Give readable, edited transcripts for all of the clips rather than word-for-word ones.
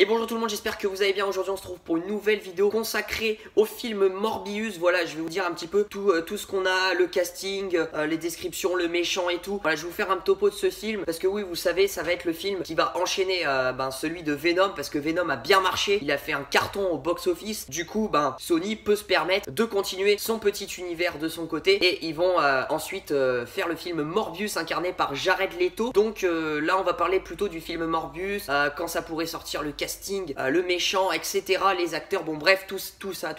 Et bonjour tout le monde, j'espère que vous allez bien. Aujourd'hui on se trouve pour une nouvelle vidéo consacrée au film Morbius. Voilà, je vais vous dire un petit peu tout ce qu'on a, le casting, les descriptions, le méchant et tout. Voilà, je vais vous faire un topo de ce film parce que oui, vous savez, ça va être le film qui va enchaîner celui de Venom, parce que Venom a bien marché, il a fait un carton au box-office. Du coup, Sony peut se permettre de continuer son petit univers de son côté et ils vont ensuite faire le film Morbius incarné par Jared Leto. Donc là on va parler plutôt du film Morbius, quand ça pourrait sortir, le casting, le méchant, etc., les acteurs, bon bref, tout ça,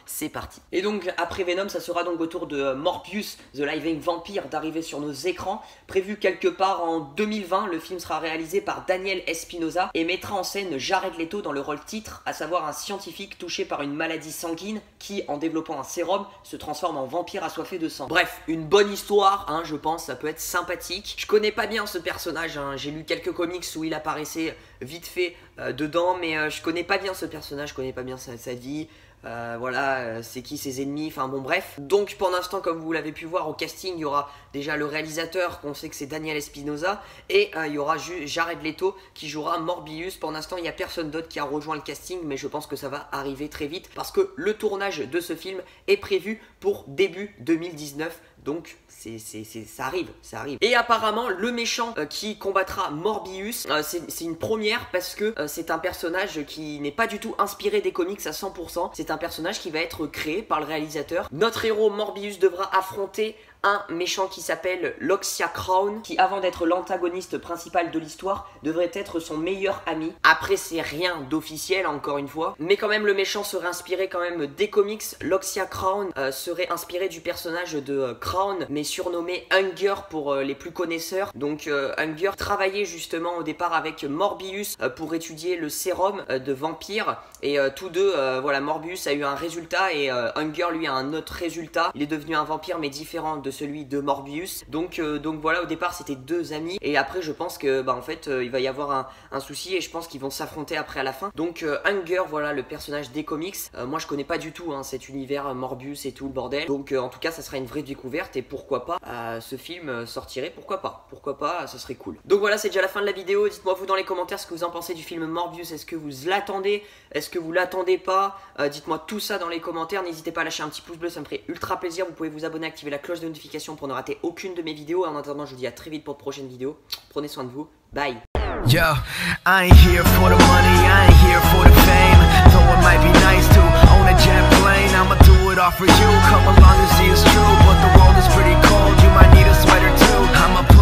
c'est parti. Et donc après Venom, ça sera donc au tour de Morbius, The Living Vampire, d'arriver sur nos écrans. Prévu quelque part en 2020, le film sera réalisé par Daniel Espinosa et mettra en scène Jared Leto dans le rôle titre, à savoir un scientifique touché par une maladie sanguine qui, en développant un sérum, se transforme en vampire assoiffé de sang. Bref, une bonne histoire, hein, je pense, ça peut être sympathique. Je connais pas bien ce personnage, hein, j'ai lu quelques comics où il apparaissait vite fait dedans, mais je connais pas bien ce personnage, je connais pas bien sa vie. Voilà, c'est qui ses ennemis, enfin bon bref. Donc pour l'instant, comme vous l'avez pu voir au casting, il y aura déjà le réalisateur, qu'on sait que c'est Daniel Espinosa, et il y aura Jared Leto qui jouera Morbius. Pour l'instant il n'y a personne d'autre qui a rejoint le casting, mais je pense que ça va arriver très vite parce que le tournage de ce film est prévu pour début 2019. Donc ça arrive. Et apparemment le méchant qui combattra Morbius, c'est une première parce que c'est un personnage qui n'est pas du tout inspiré des comics à 100%. C'est un personnage qui va être créé par le réalisateur. Notre héros Morbius devra affronter un méchant qui s'appelle Loxia Crown, qui avant d'être l'antagoniste principal de l'histoire devrait être son meilleur ami. Après c'est rien d'officiel encore une fois, mais quand même le méchant serait inspiré quand même des comics. Loxia Crown serait inspiré du personnage de Crown, mais surnommé Hunger pour les plus connaisseurs. Donc Hunger travaillait justement au départ avec Morbius pour étudier le sérum de vampire, et tous deux, voilà, Morbius a eu un résultat et Hunger lui a un autre résultat. Il est devenu un vampire mais différent de celui de Morbius. Donc voilà, au départ c'était deux amis et après je pense que en fait il va y avoir un souci et je pense qu'ils vont s'affronter après à la fin. Donc Hunger, voilà le personnage des comics. Moi je connais pas du tout cet univers Morbius et tout le bordel. Donc en tout cas ça sera une vraie découverte et pourquoi pas ce film sortirait, pourquoi pas, ça serait cool. Donc voilà, c'est déjà la fin de la vidéo. Dites-moi vous dans les commentaires ce que vous en pensez du film Morbius. Est-ce que vous l'attendez? Est-ce que vous l'attendez pas? Dites-moi tout ça dans les commentaires. N'hésitez pas à lâcher un petit pouce bleu, ça me ferait ultra plaisir. Vous pouvez vous abonner, activer la cloche de notification pour ne rater aucune de mes vidéos. En attendant, je vous dis à très vite pour de prochaines vidéos. Prenez soin de vous. Bye. Yo, I ain't here for the money, I ain't here for the fame. Though it might be nice to own a jet plane, I'ma do it all for you. Come along and see it's true, but the world is pretty cold. You might need a sweater too. I'm a